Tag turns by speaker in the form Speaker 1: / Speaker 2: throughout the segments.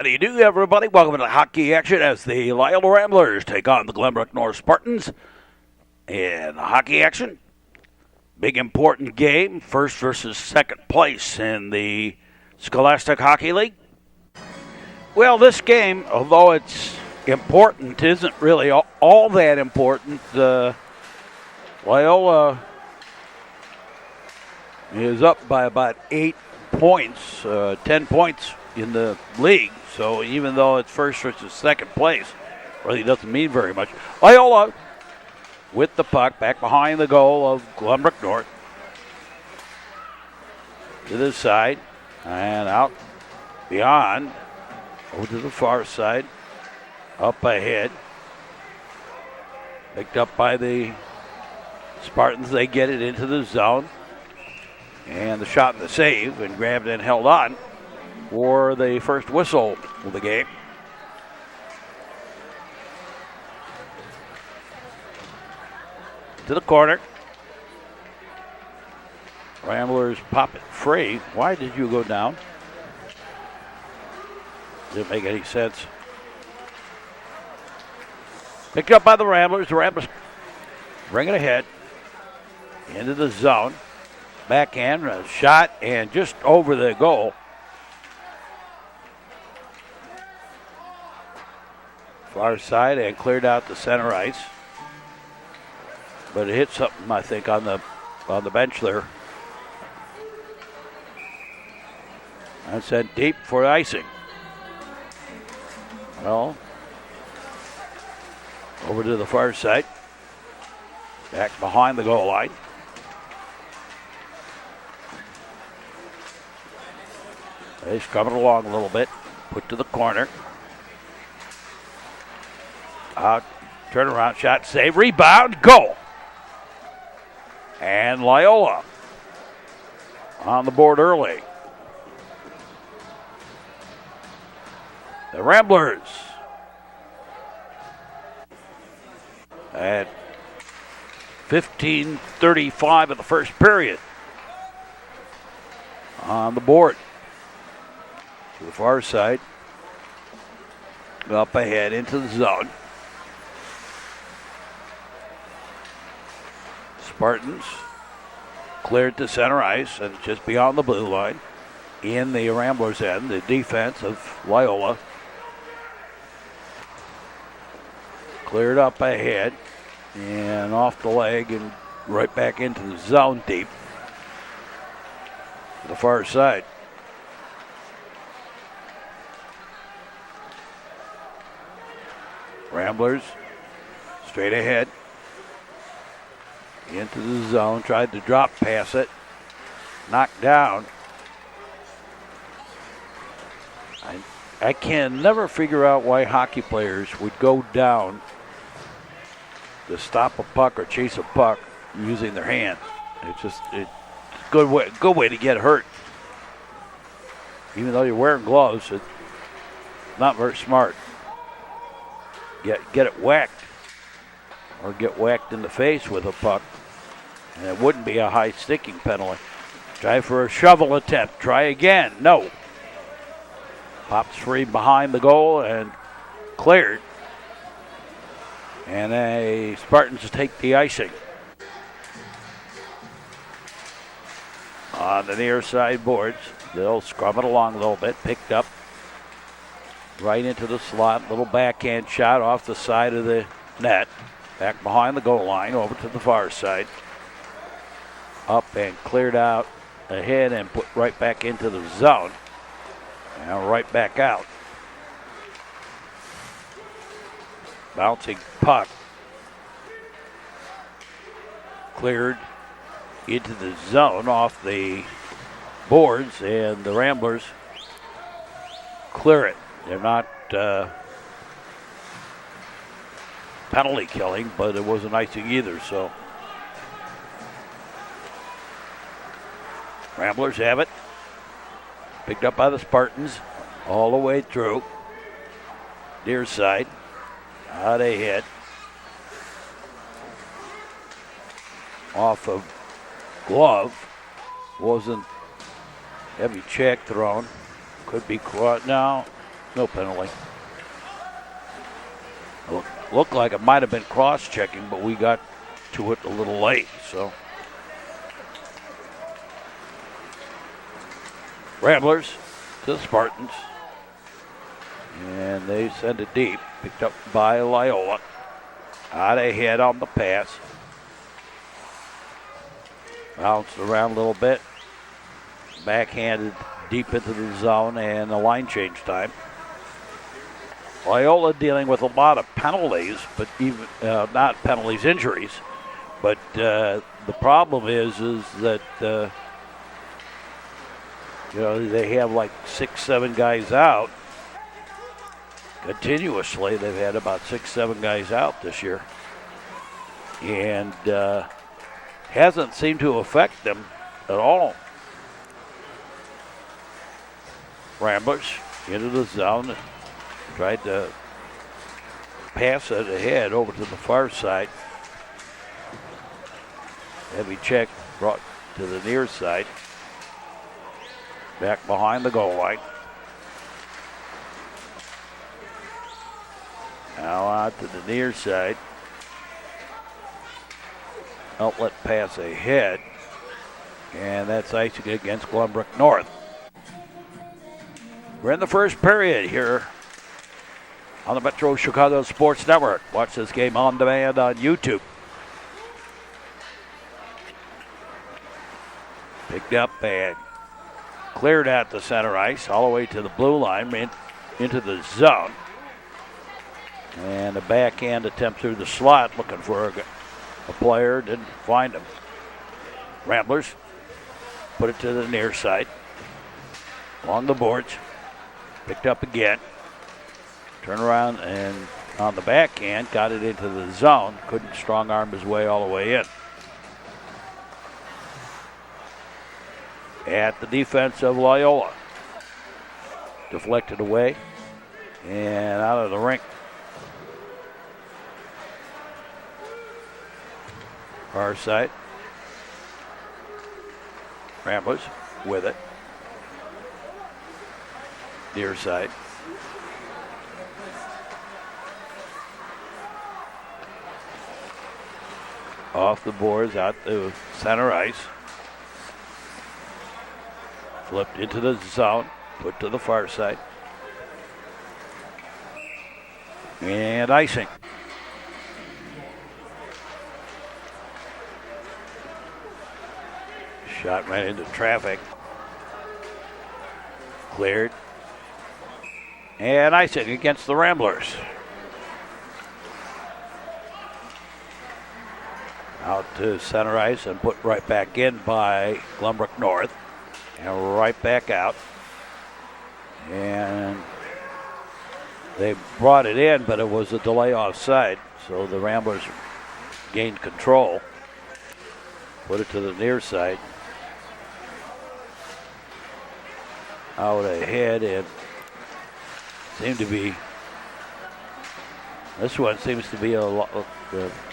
Speaker 1: How do you do, everybody? Welcome to the hockey action as the Loyola Ramblers take on the Glenbrook North Spartans. In hockey action, big important game, first versus second place in the Scholastic Hockey League. Well, this game, although it's important, isn't really all that important. Loyola is up by about 8 points, 10 points in the league. So even though it's first versus second place, really doesn't mean very much. Loyola with the puck back behind the goal of Glenbrook North. To the side and out beyond, over to the far side, up ahead. Picked up by the Spartans. They get it into the zone. And the shot and the save, and grabbed and held on for the first whistle of the game. To the corner. Ramblers pop it free. Why did you go down? Didn't make any sense. Picked up by the Ramblers. The Ramblers bring it ahead into the zone. Backhand, a shot, and just over the goal. Far side and cleared out the center ice. But it hit something, I think, on the bench there. And sent deep for icing. Well, over to the far side. Back behind the goal line. They scrum it along a little bit. Put to the corner. Out, turnaround shot, save, rebound, goal. And Loyola on the board early. The Ramblers at 15:35 of the first period on the board. To the far side. Up ahead into the zone. Spartans cleared to center ice and just beyond the blue line. In the Ramblers' end, the defense of Loyola. Cleared up ahead and off the leg and right back into the zone deep. To the far side. Ramblers straight ahead. Into the zone, tried to drop pass it. Knocked down. I can never figure out why hockey players would go down to stop a puck or chase a puck using their hands. It's a good way to get hurt. Even though you're wearing gloves, it's not very smart. Get it whacked or get whacked in the face with a puck, and it wouldn't be a high sticking penalty. Try for a shovel attempt. Try again. No. Pops free behind the goal and cleared. And the Spartans take the icing. On the near side boards, they'll scrum it along a little bit. Picked up. Right into the slot, little backhand shot off the side of the net. Back behind the goal line, over to the far side. Up and cleared out ahead and put right back into the zone. Now right back out. Bouncing puck. Cleared into the zone off the boards, and the Ramblers clear it. They're not penalty killing, but it wasn't icing either, so. Ramblers have it. Picked up by the Spartans all the way through. Near side. Out ahead. Off of glove. Wasn't heavy check thrown. Could be caught now. No penalty. Looked like it might have been cross-checking, but we got to it a little late, so. Ramblers to the Spartans. And they send it deep. Picked up by Loyola. Out ahead on the pass. Bounced around a little bit. Backhanded deep into the zone, and a line change time. Loyola dealing with a lot of penalties, but even not penalties, injuries. But the problem is that they have like 6-7 guys out continuously. They've had about 6-7 guys out this year, and hasn't seemed to affect them at all. Ramblers into the zone. Tried to pass it ahead over to the far side. Heavy check brought to the near side. Back behind the goal line. Now out to the near side. Outlet pass ahead. And that's icing against Glenbrook North. We're in the first period here on the Metro Chicago Sports Network. Watch this game on demand on YouTube. Picked up and cleared at the center ice all the way to the blue line, into the zone. And a backhand attempt through the slot, looking for a player, didn't find him. Ramblers put it to the near side. Along the boards. Picked up again. Turn around and on the backhand, got it into the zone. Couldn't strong arm his way all the way in. At the defense of Loyola. Deflected away and out of the rink. Far side. Ramblers with it. Near side. Off the boards, out to center ice. Flipped into the zone, put to the far side. And icing. Shot right into traffic. Cleared. And icing against the Ramblers. Out to center ice and put right back in by Glenbrook North. And right back out. And they brought it in, but it was a delay offside. So the Ramblers gained control. Put it to the near side. Out ahead, and this one seems to be a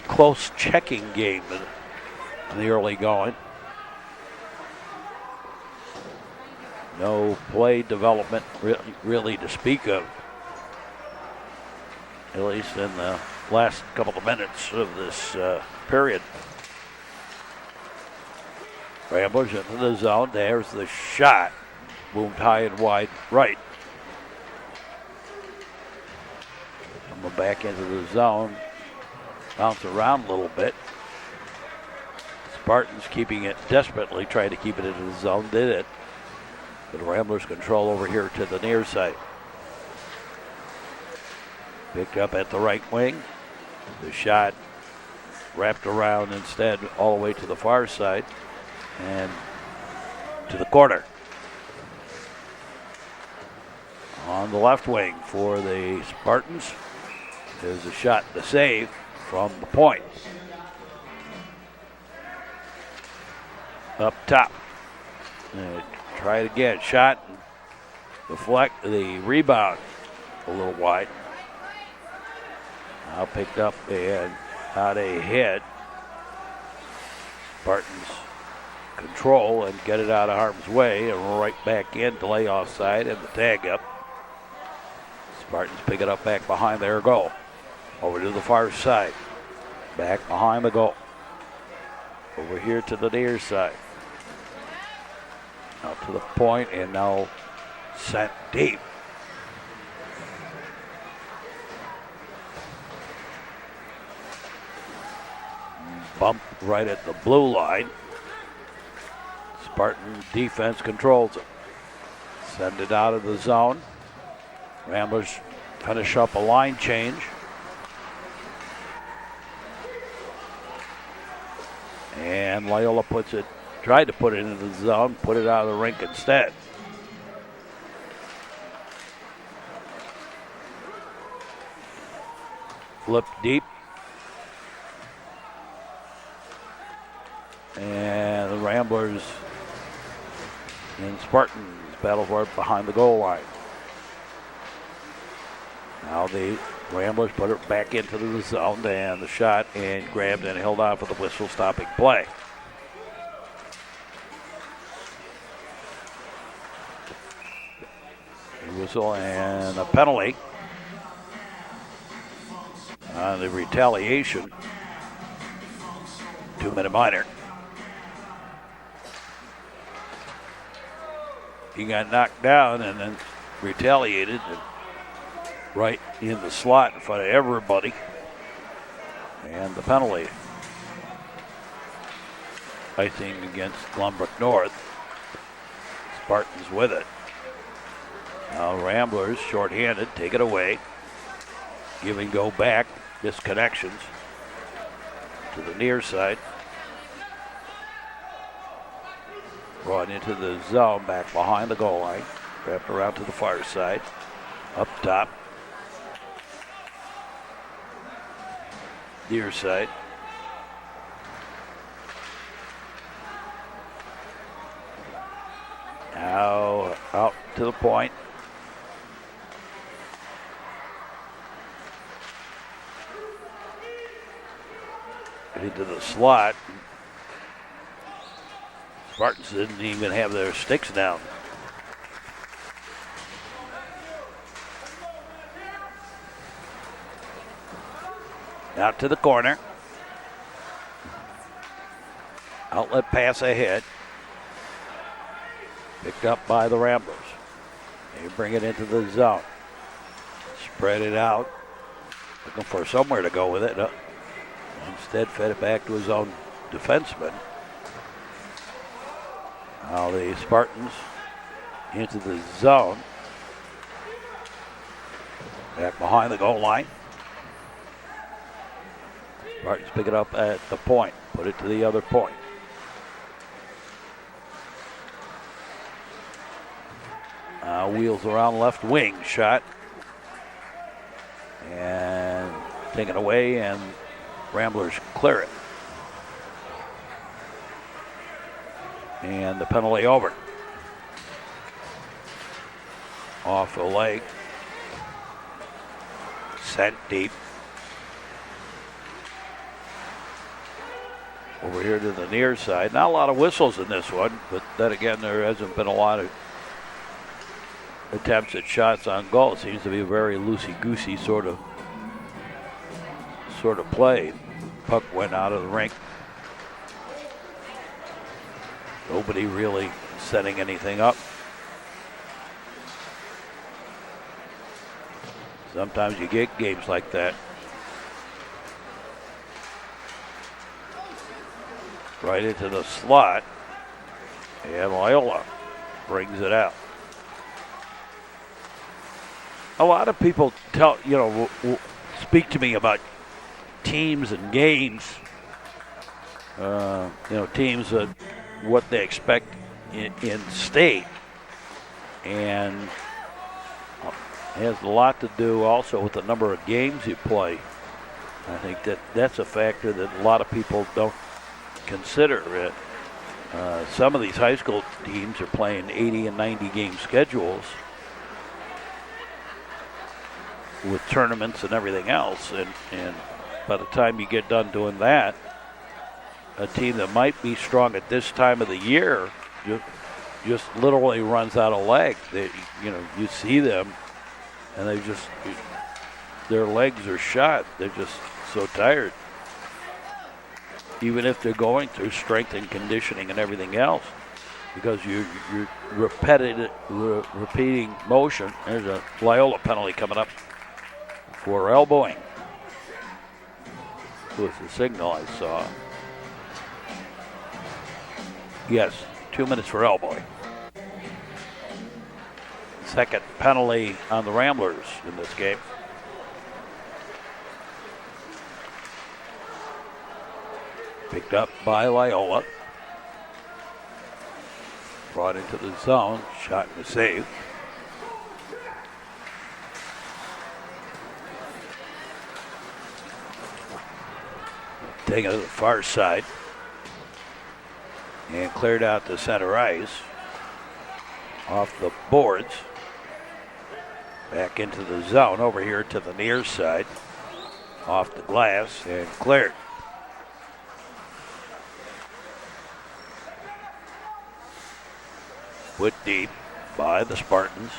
Speaker 1: close checking game in the early going. No play development really to speak of, at least in the last couple of minutes of this period. Ramblers into the zone. There's the shot. Boomed high and wide right. Coming back into the zone. Bounce around a little bit. Spartans keeping it desperately, trying to keep it into the zone. Did it. But Ramblers control over here to the near side. Picked up at the right wing. The shot wrapped around instead all the way to the far side and to the corner. On the left wing for the Spartans, there's a shot to save from the point. Up top. Try it again. Shot. Deflect. The rebound a little wide. Now picked up and out ahead. Spartans control and get it out of harm's way and right back in, delay offside and the tag up. Spartans pick it up back behind their goal. Over to the far side. Back behind the goal. Over here to the near side. Out to the point and now sent deep. Bump right at the blue line. Spartan defense controls it. Send it out of the zone. Ramblers finish up a line change. And Loyola tried to put it into the zone, put it out of the rink instead. Flip deep. And the Ramblers and Spartans battle for it behind the goal line. Now the Ramblers put it back into the zone and the shot and grabbed and held on for the whistle stopping play. A whistle and a penalty on the retaliation. 2-minute minor. He got knocked down and then retaliated right in the slot in front of everybody. And the penalty, I think, against Glenbrook North. Spartans with it. Now Ramblers, shorthanded, take it away. Give and go back, disconnections to the near side. Brought into the zone, back behind the goal line. Wrapped around to the far side. Up top. Near side. Now out to the point. Into the slot. Spartans didn't even have their sticks down. Out to the corner. Outlet pass ahead. Picked up by the Ramblers. They bring it into the zone. Spread it out. Looking for somewhere to go with it. Instead fed it back to his own defenseman. Now the Spartans into the zone. Back behind the goal line. Spartans pick it up at the point. Put it to the other point. Wheels around left wing. Shot. And taken away, and Ramblers clear it. And the penalty over. Off the leg. Sent deep. Over here to the near side. Not a lot of whistles in this one, but then again, there hasn't been a lot of attempts at shots on goal. It seems to be a very loosey-goosey sort of play. Puck went out of the rink. Nobody really setting anything up. Sometimes you get games like that. Right into the slot. And Loyola brings it out. A lot of people speak to me about teams and games. Teams that what they expect in state, and it has a lot to do also with the number of games you play. I think that's a factor that a lot of people don't consider. Some of these high school teams are playing 80 and 90 game schedules with tournaments and everything else, and by the time you get done doing that, a team that might be strong at this time of the year just literally runs out of legs. You see them and their legs are shot. They're just so tired. Even if they're going through strength and conditioning and everything else, because you're repeating motion. There's a Loyola penalty coming up for elbowing. Was the signal I saw. Yes, 2 minutes for elbowing. Second penalty on the Ramblers in this game. Picked up by Loyola. Brought into the zone. Shot and a save. Taken to the far side. And cleared out the center ice. Off the boards. Back into the zone. Over here to the near side. Off the glass and cleared. Put deep by the Spartans.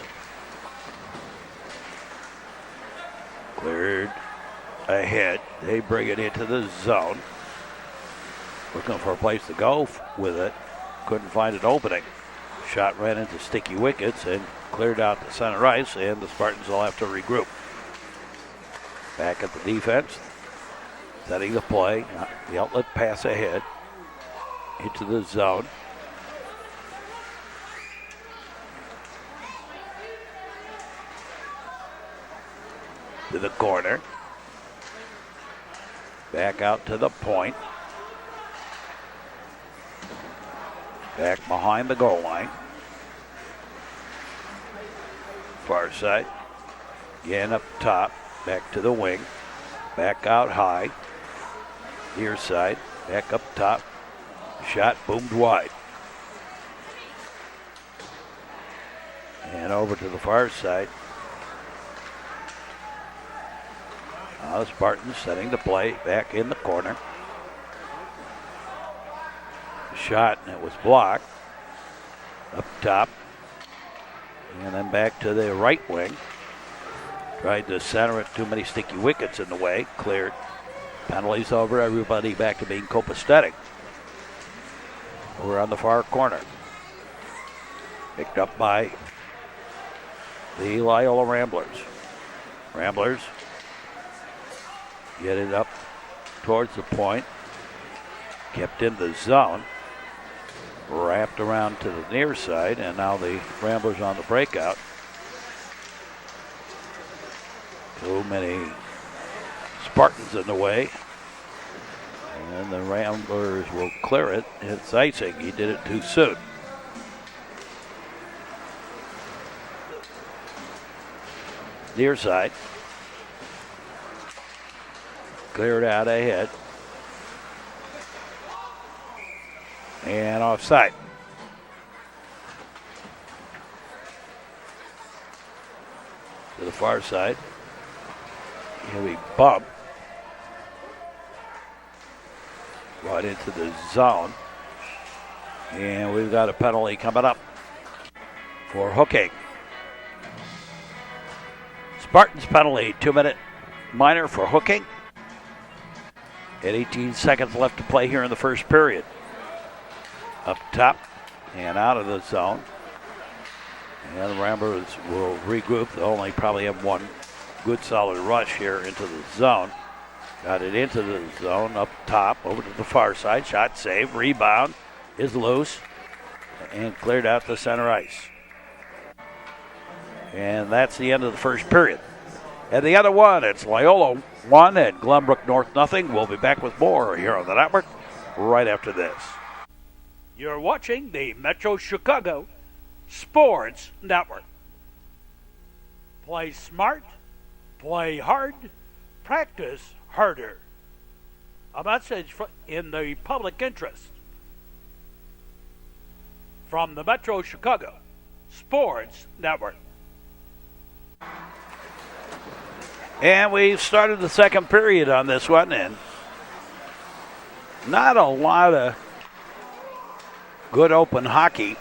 Speaker 1: Cleared ahead. They bring it into the zone. Looking for a place to go with it. Couldn't find an opening. Shot ran into sticky wickets and cleared out the center ice, and the Spartans will have to regroup. Back at the defense. Setting the play. The outlet pass ahead. Into the zone. To the corner. Back out to the point. Back behind the goal line. Far side. Again up top. Back to the wing. Back out high. Near side. Back up top. Shot boomed wide. And over to the far side. Now the Spartans setting the play back in the corner. Shot, and it was blocked. Up top. And then back to the right wing. Tried to center it, too many sticky wickets in the way. Cleared. Penalties over, everybody back to being copacetic. Over on the far corner. Picked up by the Loyola Ramblers. Ramblers get it up towards the point. Kept in the zone. Wrapped around to the near side, and now the Ramblers on the breakout. Too many Spartans in the way. And the Ramblers will clear it. It's icing. He did it too soon. Near side. Cleared out ahead. And offside. To the far side. Here we bump. Right into the zone. And we've got a penalty coming up for hooking. Spartans penalty, 2-minute minor for hooking. At 18 seconds left to play here in the first period. Up top and out of the zone. And the Ramblers will regroup. They'll only probably have one good solid rush here into the zone. Got it into the zone up top, over to the far side. Shot save, rebound is loose and cleared out the center ice. And that's the end of the first period. And the other one, it's Loyola 1 and Glenbrook North nothing. We'll be back with more here on the network right after this. You're watching the Metro Chicago Sports Network. Play smart, play hard, practice harder. A message in the public interest from the Metro Chicago Sports Network. And we've started the second period on this one, and not a lot of good open hockey.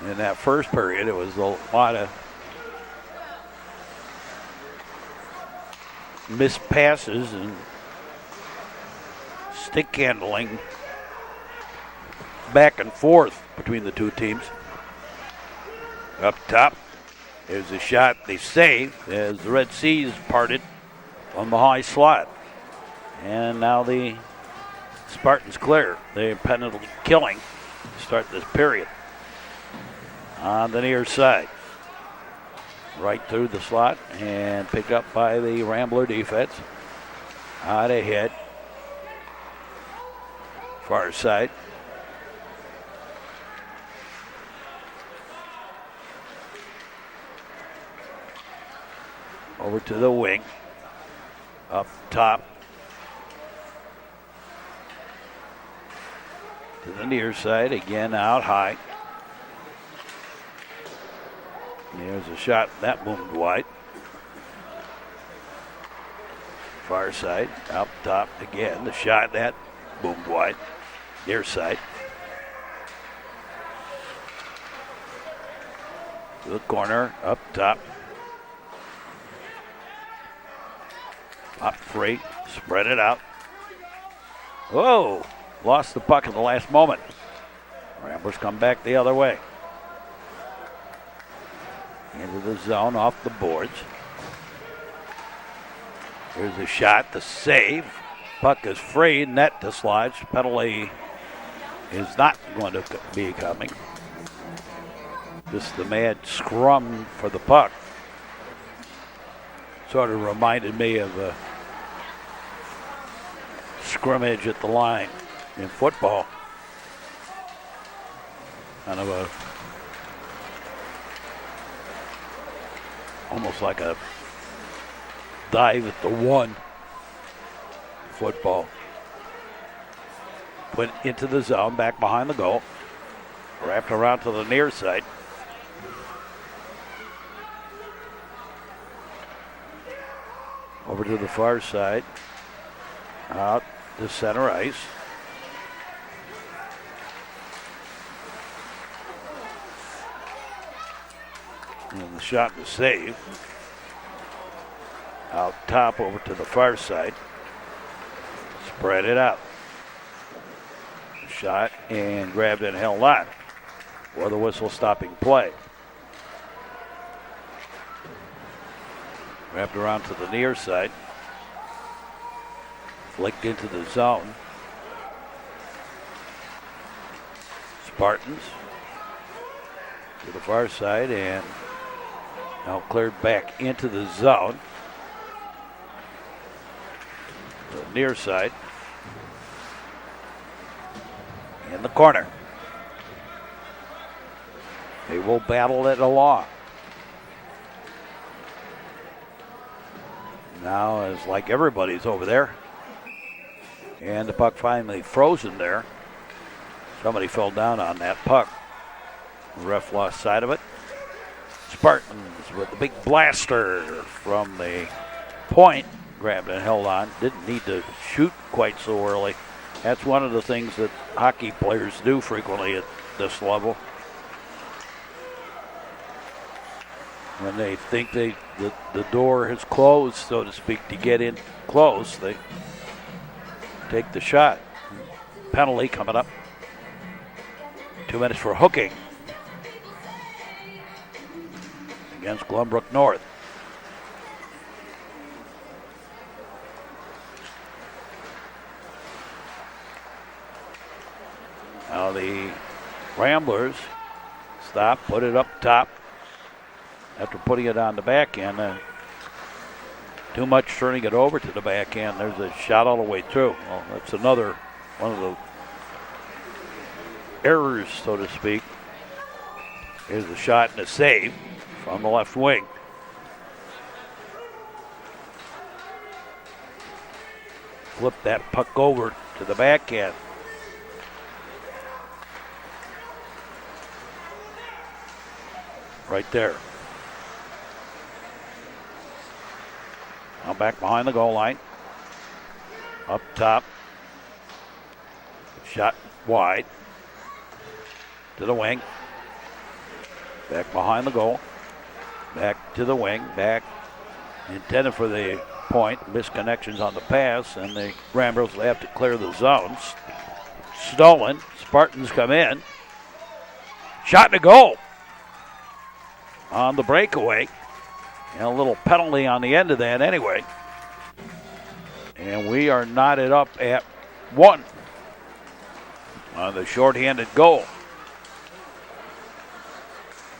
Speaker 1: in that first period. It was a lot of missed passes and stick handling back and forth between the two teams. Up top, there's a shot they save as the Red Seas parted on the high slot. And now the Spartans clear. They're penalty killing to start this period. On the near side. Right through the slot and picked up by the Rambler defense. Out ahead. Far side. Over to the wing. Up top. To the near side. Again out high. There's a shot that boomed wide. Far side. Up top again. The shot that boomed wide. Near side. To the corner. Up top. Up free, spread it out. Whoa, lost the puck in the last moment. Ramblers come back the other way. Into the zone, off the boards. Here's a shot, the save. Puck is free, net dislodged. Penalty is not going to be coming. Just the mad scrum for the puck. Sort of reminded me of a scrimmage at the line in football. Kind of a, almost like a dive at the one football. Put into the zone, back behind the goal. Wrapped around to the near side. Over to the far side. Out to center ice. And the shot and the save. Out top over to the far side. Spread it out. Shot and grabbed and held on. For the whistle stopping play. Wrapped around to the near side. Flicked into the zone. Spartans to the far side and now cleared back into the zone. The near side. In the corner. They will battle it along. Now it's like everybody's over there. And the puck finally frozen there. Somebody fell down on that puck. The ref lost sight of it. Spartans with the big blaster from the point. Grabbed and held on. Didn't need to shoot quite so early. That's one of the things that hockey players do frequently at this level. When they think the door has closed, so to speak, to get in close, they take the shot. Penalty coming up. 2 minutes for hooking against Glenbrook North. Now the Ramblers stop, put it up top. After putting it on the back end, too much turning it over to the back end. There's a shot all the way through. Well, that's another one of the errors, so to speak. Here's a shot and a save from the left wing. Flip that puck over to the back end. Right there. Now back behind the goal line. Up top. Shot wide. To the wing. Back behind the goal. Back to the wing. Back intended for the point. Misconnections on the pass, and the Ramblers will have to clear the zones. Stolen. Spartans come in. Shot and a goal on the breakaway. And a little penalty on the end of that anyway. And we are knotted up at 1 on the shorthanded goal.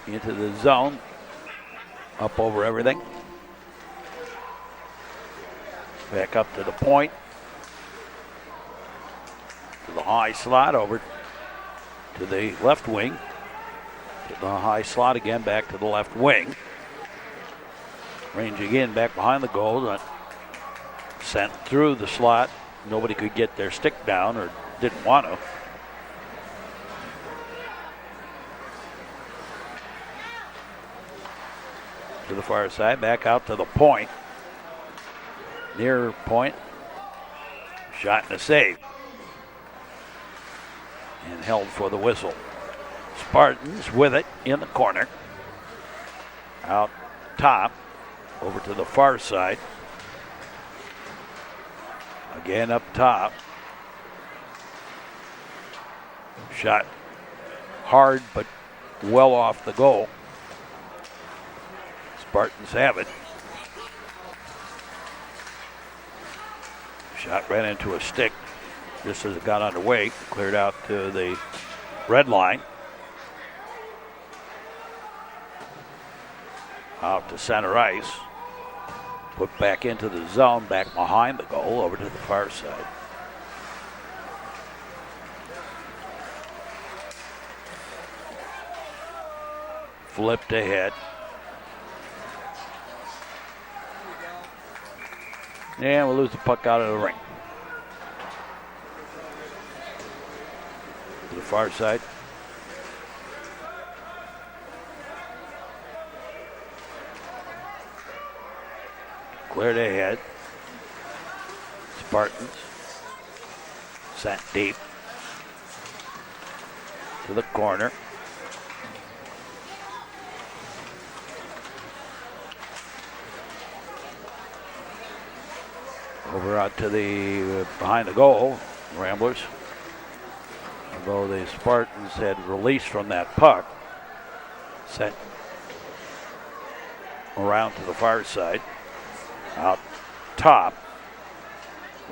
Speaker 1: Into the zone. Up over everything. Back up to the point. To the high slot over to the left wing. To the high slot again, back to the left wing. Ranging in back behind the goal. Sent through the slot. Nobody could get their stick down or didn't want to. To the far side, back out to the point. Near point. Shot and a save. And held for the whistle. Spartans with it in the corner. Out top. Over to the far side. Again up top. Shot hard but well off the goal. Spartans have it. Shot ran into a stick just as it got underway. Cleared out to the red line. Out to center ice. Put back into the zone, back behind the goal, over to the far side. Flipped ahead. And we'll lose the puck out of the ring. To the far side. Cleared ahead. Spartans. Sent deep. To the corner. Over out to the behind the goal, Ramblers. Although the Spartans had released from that puck. Sent around to the far side. Out top.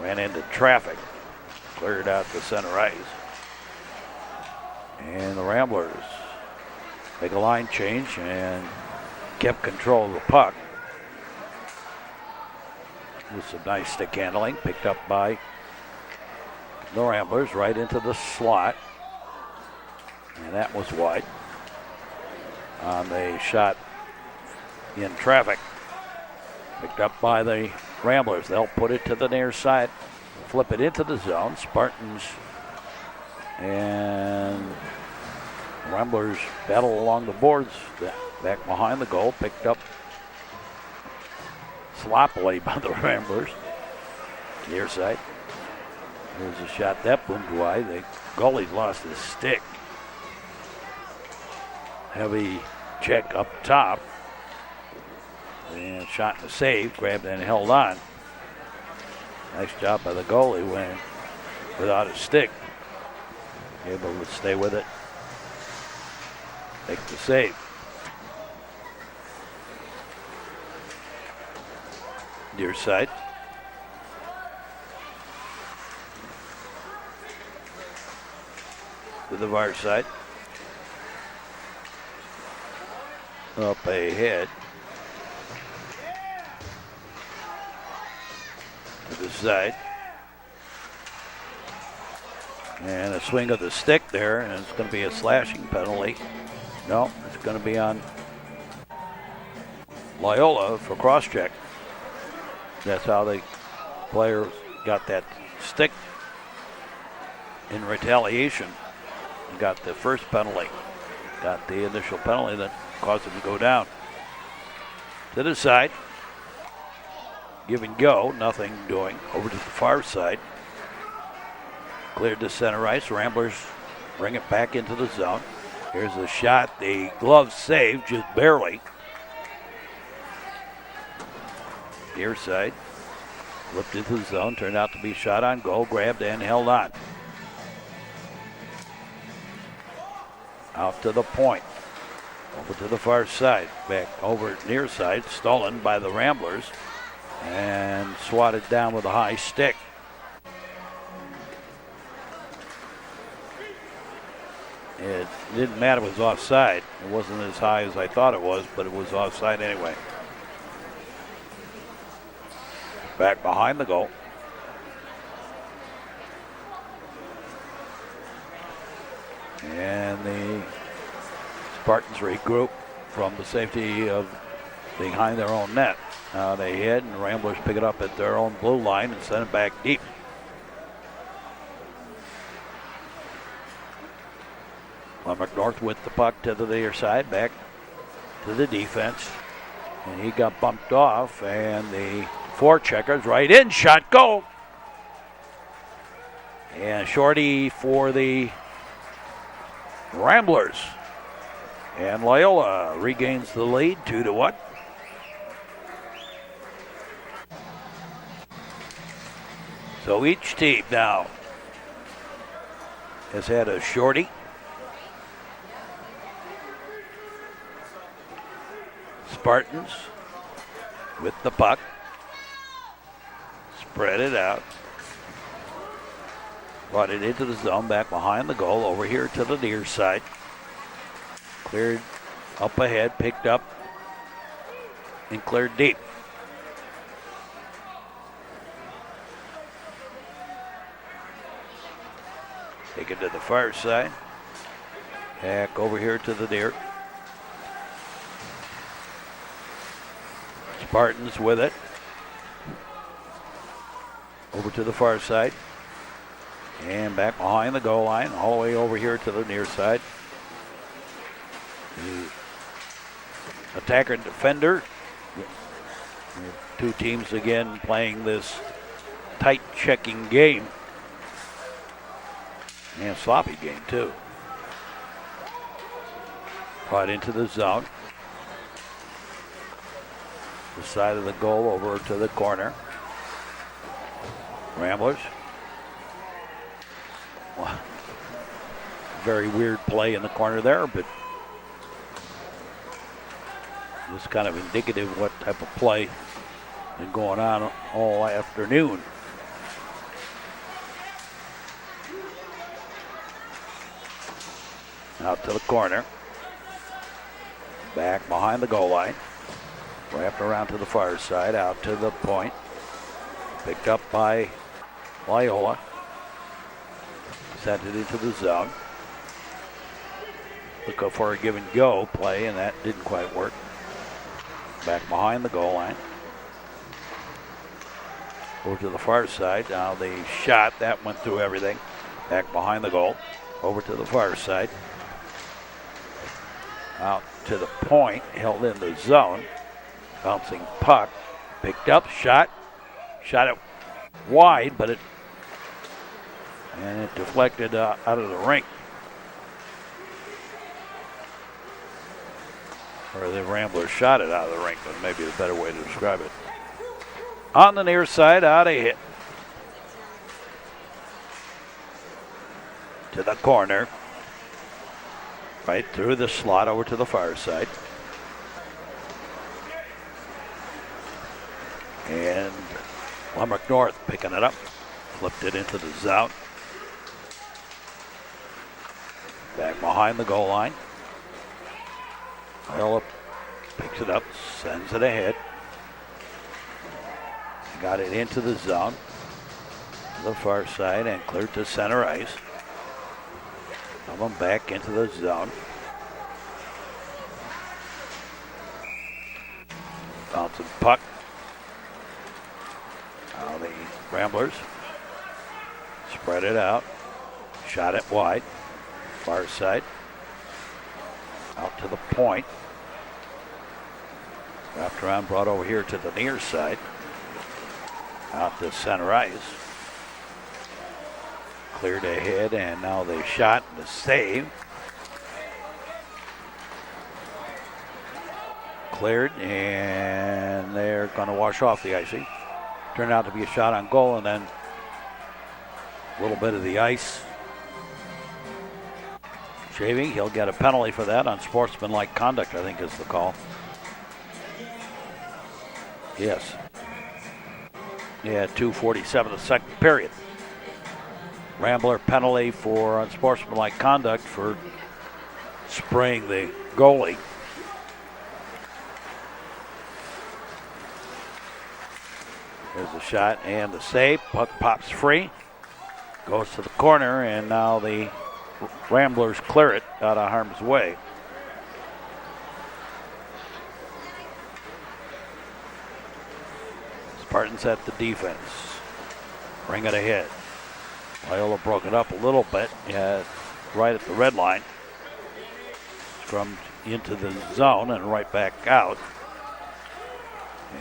Speaker 1: Ran into traffic. Cleared out to center ice. And the Ramblers make a line change and kept control of the puck. With some nice stick handling. Picked up by the Ramblers right into the slot. And that was wide. On the shot in traffic. Picked up by the Ramblers. They'll put it to the near side. Flip it into the zone. Spartans and Ramblers battle along the boards. Back behind the goal. Picked up sloppily by the Ramblers. Near side. There's a shot that boomed wide. The goalie lost his stick. Heavy check up top. And shot and a save. Grabbed and held on. Nice job by the goalie when without his stick. Able to stay with it. Make the save. Near side. To the far side. Up ahead. To the side. And a swing of the stick there, and it's going to be a slashing penalty. No, it's going to be on Loyola for cross-check. That's how the player got that stick in retaliation. He got the first penalty. Got the initial penalty that caused him to go down. To the side. Give and go. Nothing doing. Over to the far side. Cleared to center ice. Ramblers bring it back into the zone. Here's the shot. The glove saved just barely. Near side. Flipped into the zone. Turned out to be shot on goal. Grabbed and held on. Out to the point. Over to the far side. Back over near side. Stolen by the Ramblers. And swatted down with a high stick. It didn't matter if it was offside. It wasn't as high as I thought it was, but it was offside anyway. Back behind the goal. And the Spartans regroup from the safety of behind their own net. Now they hit, and the Ramblers pick it up at their own blue line and send it back deep. Glenbrook North with the puck to the near side, back to the defense. And he got bumped off, and the forecheckers right in, shot, goal. And shorty for the Ramblers. And Loyola regains the lead, 2-1. So each team now has had a shorty. Spartans with the puck. Spread it out. Brought it into the zone, back behind the goal, over here to the near side. Cleared up ahead, picked up, and cleared deep. Take it to the far side. Back over here to the near. Spartans with it. Over to the far side. And back behind the goal line, all the way over here to the near side. The attacker and defender. Two teams again playing this tight checking game. And sloppy game too. Brought into the zone. The side of the goal over to the corner. Ramblers. Well, very weird play in the corner there, but just kind of indicative of what type of play been going on all afternoon. Out to the corner. Back behind the goal line. Wrapped around to the far side, out to the point. Picked up by Loyola. Sent it into the zone. Looking for a give and go play, and that didn't quite work. Back behind the goal line. Over to the far side. Now the shot, that went through everything. Back behind the goal. Over to the far side. Out to the point, held in the zone. Bouncing puck, picked up, shot it wide, but it deflected out of the rink. Or the Ramblers shot it out of the rink, but maybe a better way to describe it. On the near side, out a hit. To the corner. Right through the slot over to the far side. And Glenbrook North picking it up. Flipped it into the zone. Back behind the goal line. Loyola picks it up, sends it ahead. Got it into the zone. To the far side and cleared to center ice. Coming back into the zone. Bouncing puck. Now the Ramblers spread it out. Shot it wide. Far side. Out to the point. Wrapped around, brought over here to the near side. Out to center ice. Cleared ahead, and now the shot and the save. Cleared, and they're going to wash off the icing. Turned out to be a shot on goal, and then a little bit of the ice shaving. He'll get a penalty for that on sportsmanlike conduct, I think is the call. Yes. Yeah, 2:47 the second period. Rambler penalty for unsportsmanlike conduct for spraying the goalie. There's the shot and the save. Puck pops free. Goes to the corner, and now the Ramblers clear it out of harm's way. Spartans at the defense. Bring it ahead. Loyola broke it up a little bit. Right at the red line. Scrummed into the zone and right back out.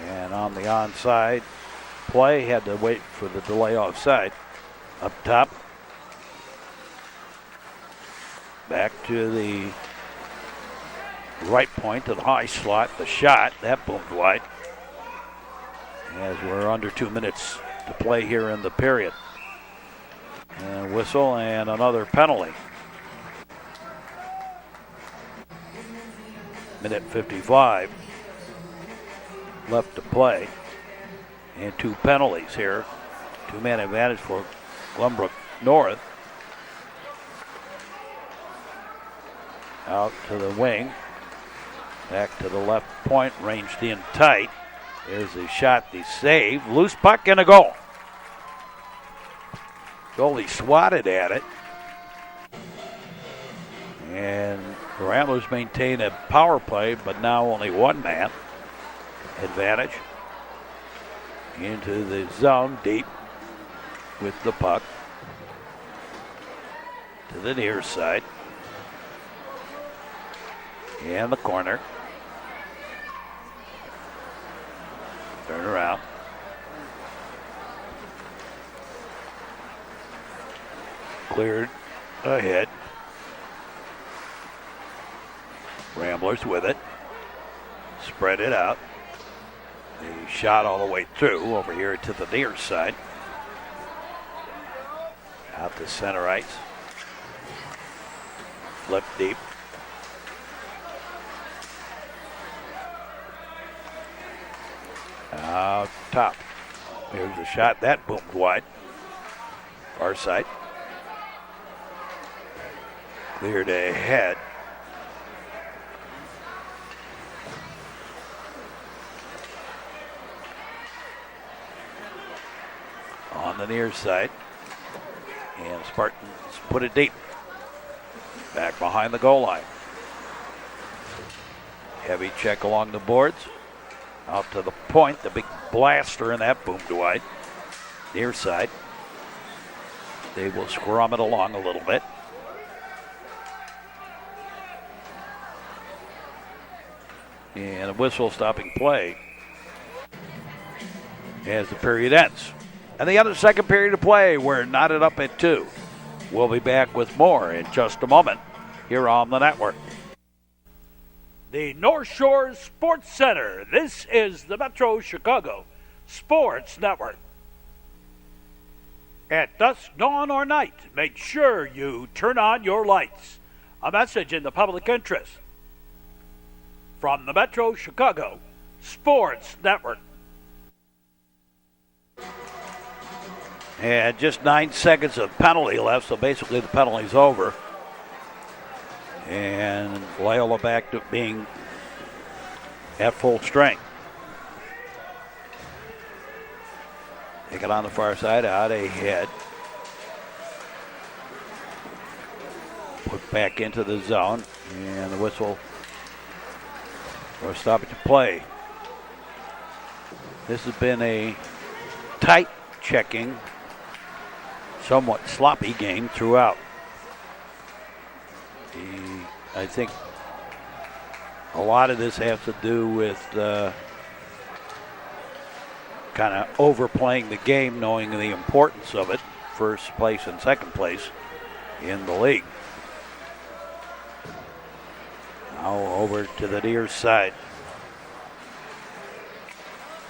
Speaker 1: And on the onside play, had to wait for the delay offside. Up top. Back to the right point to the high slot. The shot, that boomed wide. As we're under 2 minutes to play here in the period. And a whistle and another penalty. Minute 55 left to play. And 2 penalties here. 2-man advantage for Glenbrook North. Out to the wing. Back to the left point, ranged in tight. There's the shot, the save. Loose puck and a goal. Goalie swatted at it. And the Ramblers maintain a power play, but now only 1-man advantage. Into the zone, deep with the puck. To the near side. And the corner. Turn around. Cleared ahead. Ramblers with it. Spread it out. The shot all the way through over here to the near side. Out to center ice. Flip deep. Out top. Here's a shot. That boomed wide. Far side. Cleared ahead. On the near side. And Spartans put it deep. Back behind the goal line. Heavy check along the boards. Out to the point, the big blaster, and that boomed wide. Near side. They will scrum it along a little bit. And a whistle stopping play as the period ends. And the other second period of play, we're knotted up at 2. We'll be back with more in just a moment here on the network. The North Shore Sports Center. This is the Metro Chicago Sports Network. At dusk, dawn, or night, make sure you turn on your lights. A message in the public interest from the Metro Chicago Sports Network. And just 9 seconds of penalty left, so basically the penalty's over. And Loyola back to being at full strength. Take it on the far side, out ahead. Put back into the zone, and the whistle for stoppage of play. This has been a tight checking, somewhat sloppy game throughout. I think a lot of this has to do with kind of overplaying the game, knowing the importance of it, first place and second place in the league. Now over to the near side.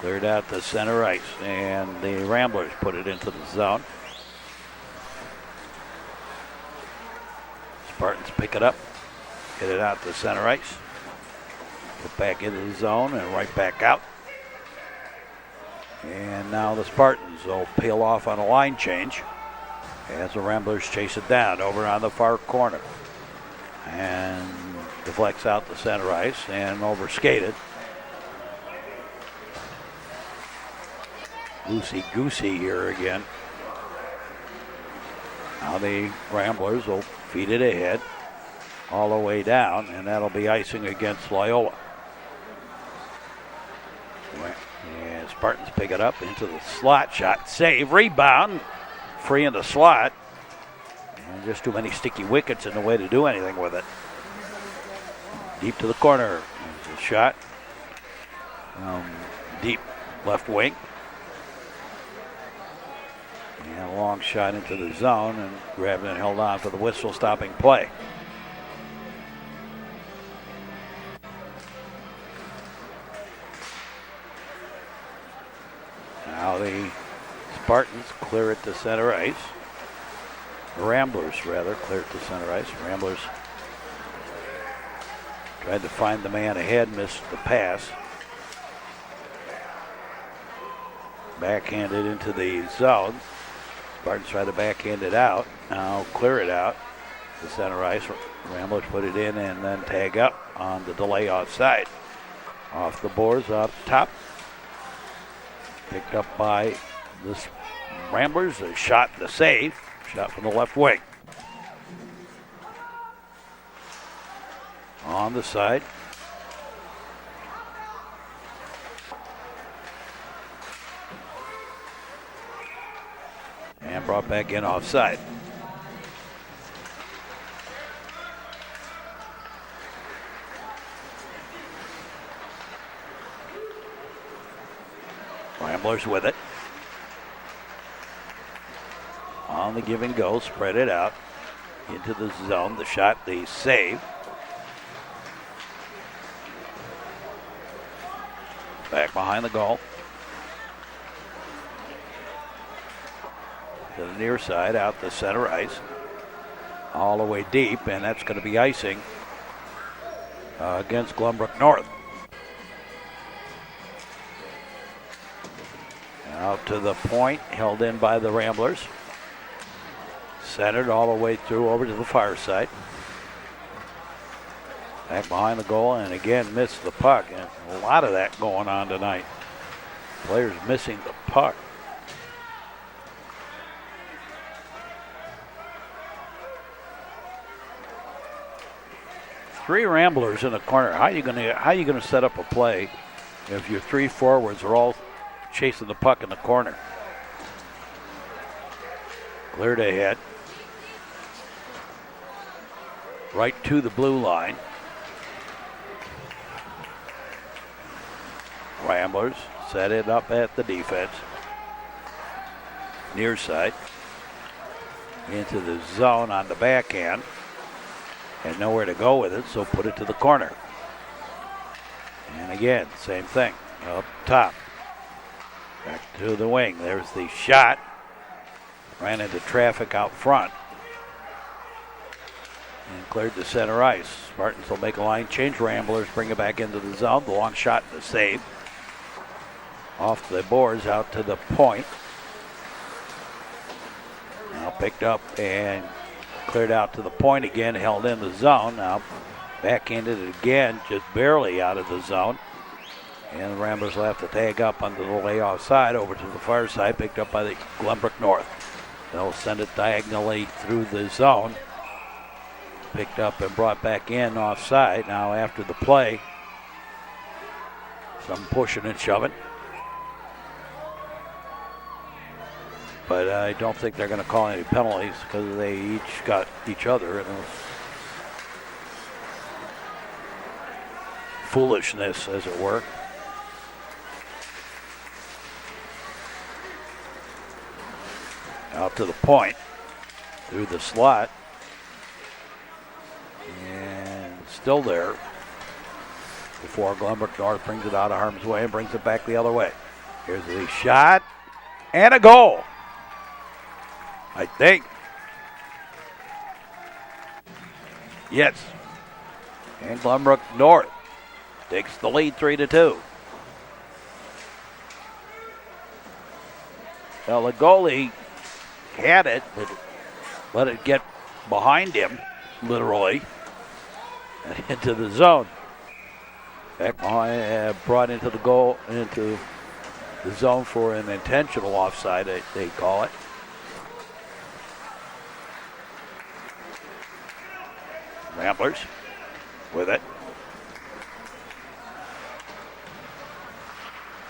Speaker 1: Cleared out the center ice, and the Ramblers put it into the zone. Spartans pick it up, get it out to center ice. Put back into the zone and right back out. And now the Spartans will peel off on a line change as the Ramblers chase it down over on the far corner. And deflects out the center ice and over-skated. Loosey-goosey here again. Now the Ramblers will feed it ahead all the way down, and that'll be icing against Loyola. And Spartans pick it up into the slot. Shot, save, rebound. Free in the slot. And just too many sticky wickets in the way to do anything with it. Deep to the corner. There's a shot. Deep left wing. And a long shot into the zone, and grabbed and held on for the whistle, stopping play. Now the Spartans clear it to center ice. Ramblers, rather, clear it to center ice. Ramblers tried to find the man ahead, missed the pass. Backhanded into the zone. Spartans try to backhand it out. Now clear it out to center ice. Ramblers put it in and then tag up on the delay offside. Off the boards, up top. Picked up by the Ramblers. A shot and a save. Shot from the left wing. On the side. And brought back in offside. Ramblers with it. On the give and go, spread it out into the zone. The shot, the save. Back behind the goal. To the near side, out the center ice. All the way deep, and that's going to be icing against Glenbrook North. Out to the point, held in by the Ramblers. Centered all the way through over to the far side. Back behind the goal, and again missed the puck. And a lot of that going on tonight. Players missing the puck. Three Ramblers in the corner. How are you going to set up a play if your three forwards are all chasing the puck in the corner? Cleared ahead. Right to the blue line. Ramblers set it up at the defense. Near side. Into the zone on the backhand. And nowhere to go with it, so put it to the corner. And again, same thing. Up top. Back to the wing. There's the shot. Ran into traffic out front. And cleared the center ice. Spartans will make a line change. Ramblers bring it back into the zone. The long shot and the save. Off the boards out to the point. Now picked up and cleared out to the point again. Held in the zone. Now backhanded it again. Just barely out of the zone. And the Ramblers will have to tag up under the layoff side over to the far side. Picked up by the Glenbrook North. They'll send it diagonally through the zone. Picked up and brought back in offside. Now after the play, some pushing and shoving. But I don't think they're going to call any penalties because they each got each other. And it was foolishness, as it were. Out to the point, through the slot. And still there before Glenbrook North brings it out of harm's way and brings it back the other way. Here's the shot and a goal, I think. Yes. And Glenbrook North takes the lead 3-2. Well, the goalie had it, but let it get behind him, literally, and into the zone. Back behind, brought into the zone for an intentional offside, they call it. Ramblers with it.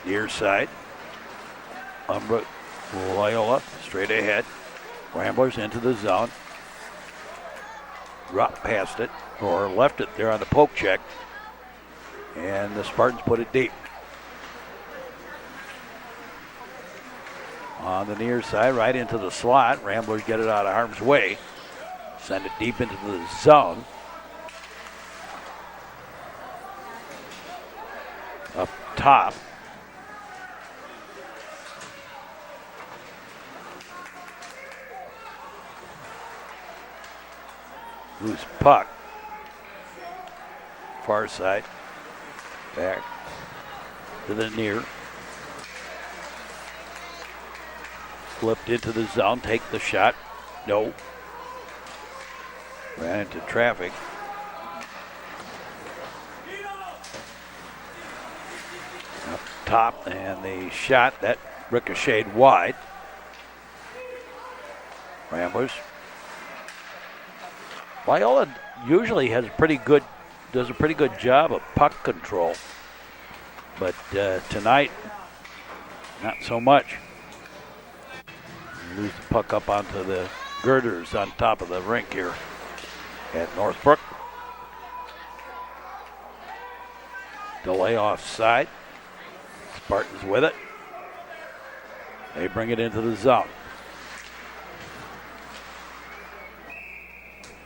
Speaker 1: Near side. Loyola straight ahead. Ramblers into the zone. Dropped past it, or left it there on the poke check. And the Spartans put it deep. On the near side, right into the slot. Ramblers get it out of harm's way. Send it deep into the zone. Up top. Loose puck. Far side. Back to the near. Flipped into the zone. Take the shot. No. Ran into traffic. Up top, and the shot that ricocheted wide. Ramblers. Loyola usually does a pretty good job of puck control, but tonight, not so much. Lose the puck up onto the girders on top of the rink here at Northbrook. Delay offside. Spartans with it. They bring it into the zone.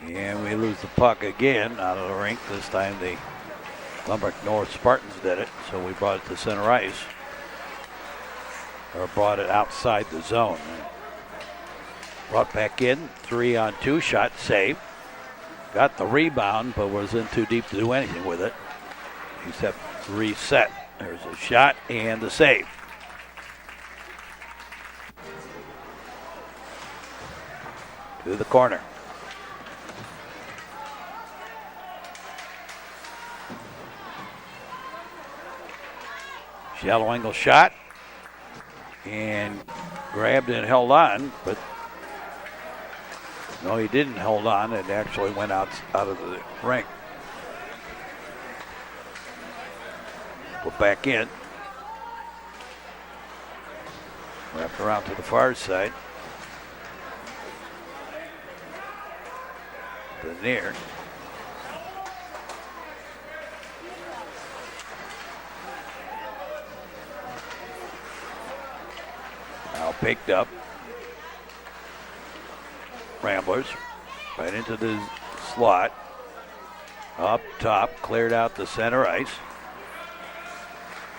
Speaker 1: And we lose the puck again out of the rink. This time the Glenbrook North Spartans did it, so we brought it to center ice. Or brought it outside the zone. Brought back in, 3-on-2 shot, save. Got the rebound, but was in too deep to do anything with it. Except reset. There's a shot and the save. To the corner. Shallow angle shot. And grabbed and held on, but no, he didn't hold on. It actually went out of the rink. Put back in. Wrapped around to the far side. The near. Now picked up. Ramblers right into the slot. Up top, cleared out the center ice.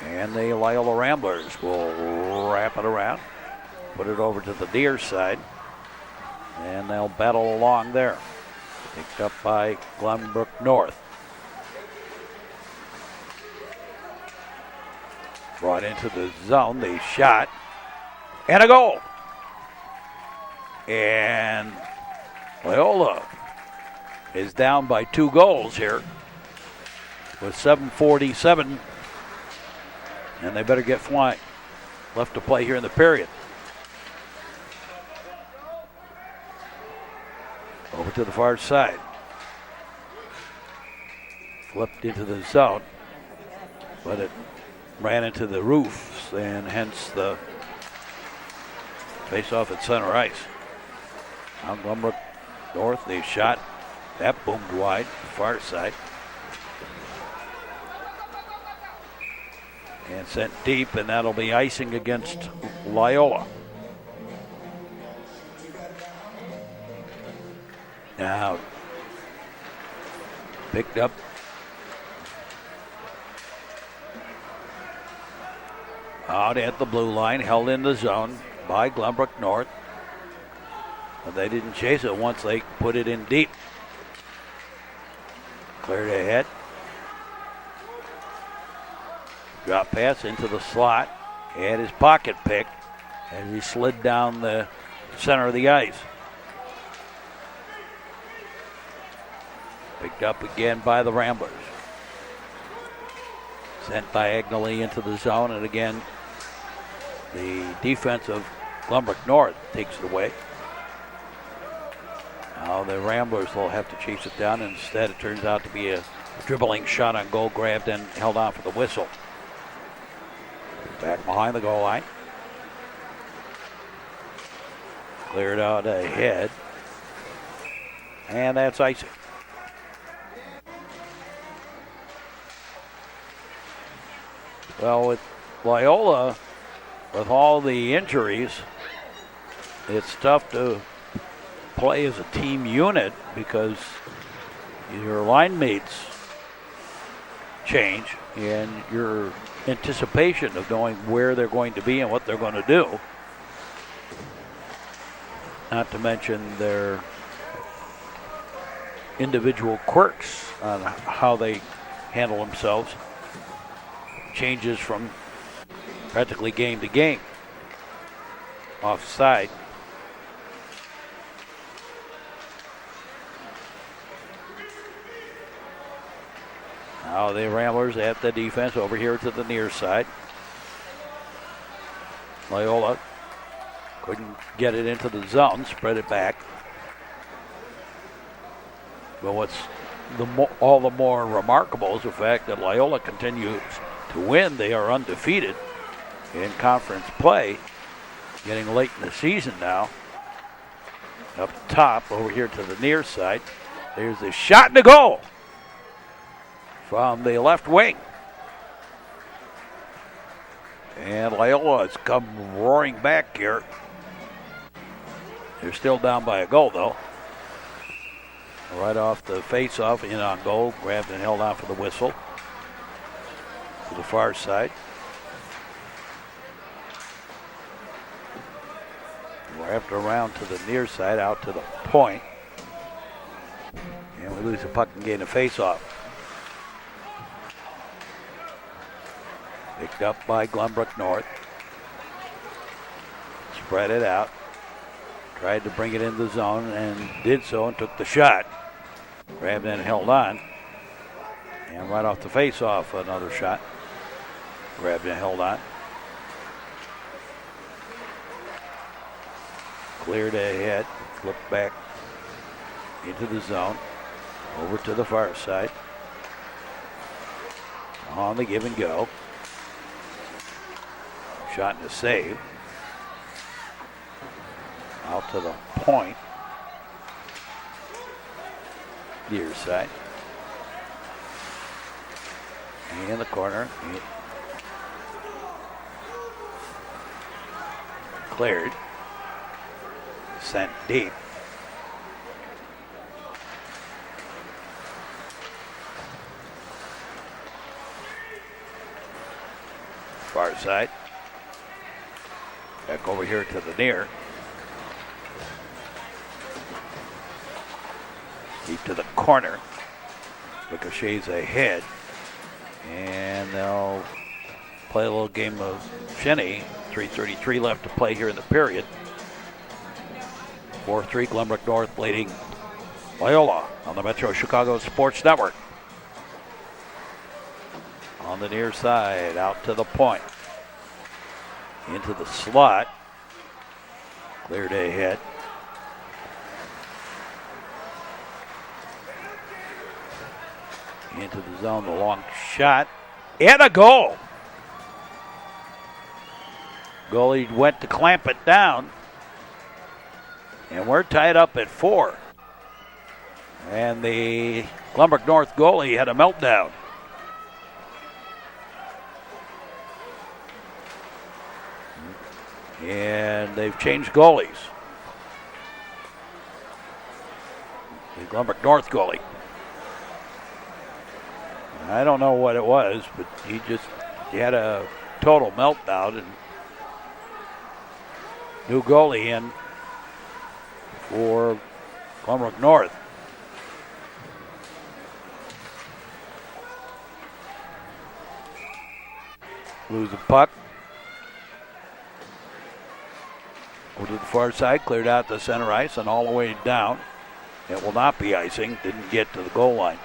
Speaker 1: And the Loyola Ramblers will wrap it around, put it over to the near side, and they'll battle along there. Picked up by Glenbrook North. Brought into the zone, the shot, and a goal. And Loyola is down by 2 goals here with 7:47. And they better get flying. Left to play here in the period. Over to the far side. Flipped into the zone. But it ran into the roofs and hence the face off at center ice. Now Glenbrook North, the shot. That boomed wide, far side. And sent deep, and that'll be icing against Loyola. Now, picked up. Out at the blue line, held in the zone by Glenbrook North. But they didn't chase it once they put it in deep. Cleared ahead. Drop pass into the slot. Had his pocket picked as he slid down the center of the ice. Picked up again by the Ramblers. Sent diagonally into the zone, and again, the defense of Glenbrook North takes it away. Now the Ramblers will have to chase it down. Instead, it turns out to be a dribbling shot on goal, grabbed and held on for the whistle. Back behind the goal line. Cleared out ahead. And that's icing. Well, with Loyola, with all the injuries, it's tough to play as a team unit because your line mates change and your anticipation of knowing where they're going to be and what they're going to do. Not to mention their individual quirks on how they handle themselves. Changes from practically game to game. Offside. Now the Ramblers at the defense over here to the near side. Loyola couldn't get it into the zone, spread it back. But what's all the more remarkable is the fact that Loyola continues to win. They are undefeated in conference play, getting late in the season now. Up top, over here to the near side, there's the shot and the goal from the left wing. And Loyola has come roaring back here. They're still down by a goal, though. Right off the face-off, in on goal, grabbed and held on for the whistle. To the far side. Wrapped around to the near side, out to the point. And we lose the puck and gain a face-off. Picked up by Glenbrook North. Spread it out. Tried to bring it in the zone and did so and took the shot. Grabbed and held on. And right off the face-off, another shot. Grabbed and held on. Cleared ahead. Flipped back into the zone. Over to the far side. On the give and go. Shot and a save. Out to the point. Near side. In the corner. Cleared. Sent deep. Far side. Back over here to the near. Deep to the corner. Ricochets ahead. And they'll play a little game of shinny. 3:33 left to play here in the period. 4-3 Glenbrook North leading Loyola on the Metro Chicago Sports Network. On the near side, out to the point. Into the slot. Cleared ahead. Into the zone, the long shot. And a goal. Goalie went to clamp it down. And we're tied up at 4. And the Glenbrook North goalie had a meltdown. And they've changed goalies. The Glenbrook North goalie. I don't know what it was, but he had a total meltdown. And new goalie in for Glenbrook North. Lose the puck. Over to the far side, cleared out the center ice and all the way down. It will not be icing, didn't get to the goal line.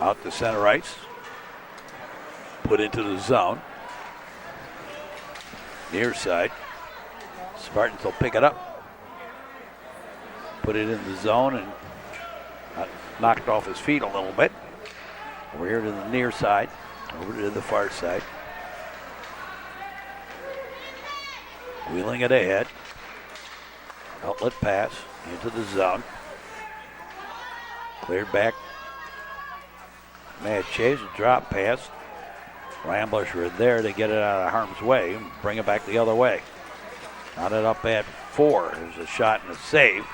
Speaker 1: Out the center ice. Put into the zone. Near side. Spartans will pick it up. Put it in the zone and knocked off his feet a little bit. Over here to the near side. Over to the far side. Wheeling it ahead. Outlet pass into the zone. Cleared back. Mad chase, a drop pass. Ramblers were there to get it out of harm's way and bring it back the other way. Got it up at 4. There's a shot and a save.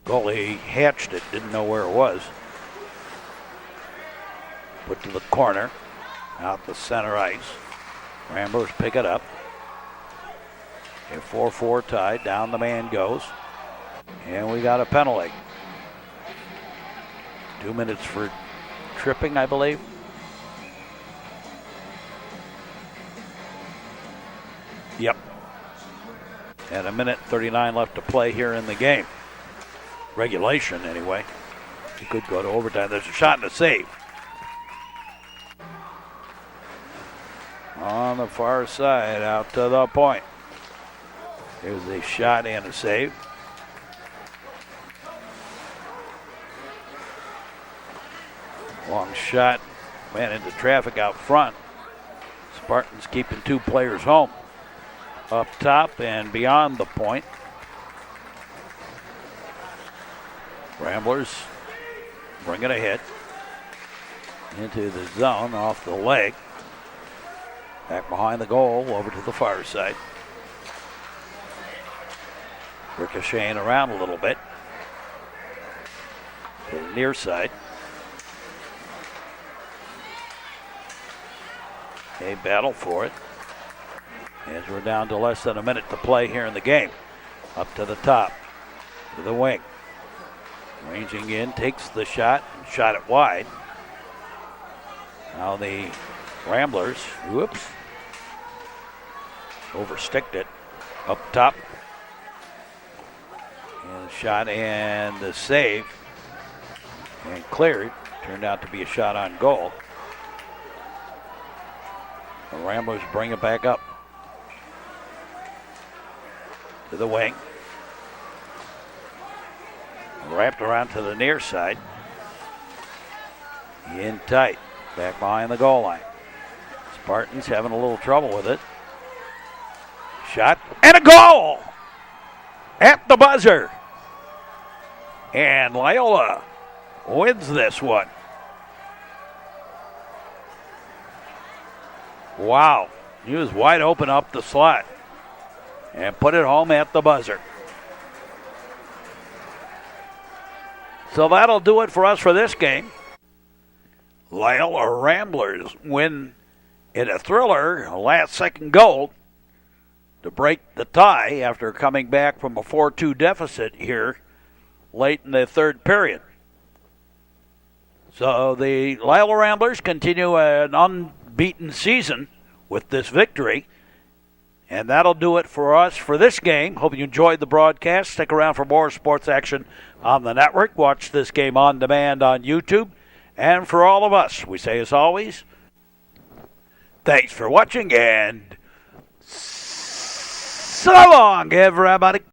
Speaker 1: Goalie hatched it, didn't know where it was. Put to the corner. Out the center ice. Ramblers pick it up. A 4-4 tie. Down the man goes. And we got a penalty. 2 minutes for tripping, I believe. Yep. And a minute 39 left to play here in the game. Regulation, anyway. He could go to overtime. There's a shot and a save. On the far side, out to the point. There's a shot and a save. Long shot, went into traffic out front. Spartans keeping 2 players home. Up top and beyond the point. Ramblers bring it ahead. Into the zone, off the leg. Back behind the goal, over to the far side. Ricocheting around a little bit. To the near side. A battle for it. As we're down to less than a minute to play here in the game. Up to the top. To the wing. Ranging in, takes the shot, and shot it wide. Now the Ramblers, whoops. Oversticked it. Up top. And the shot and the save. And cleared. Turned out to be a shot on goal. The Ramblers bring it back up. To the wing. Wrapped around to the near side. In tight. Back behind the goal line. Spartans having a little trouble with it. Shot and a goal! At the buzzer. And Loyola wins this one. Wow. He was wide open up the slot. And put it home at the buzzer. So that'll do it for us for this game. Loyola Ramblers win in a thriller, a last-second goal to break the tie after coming back from a 4-2 deficit here late in the third period. So the Loyola Ramblers continue an unbeaten season with this victory. And that'll do it for us for this game. Hope you enjoyed the broadcast. Stick around for more sports action on the network. Watch this game on demand on YouTube. And for all of us, we say as always, thanks for watching and so long, everybody.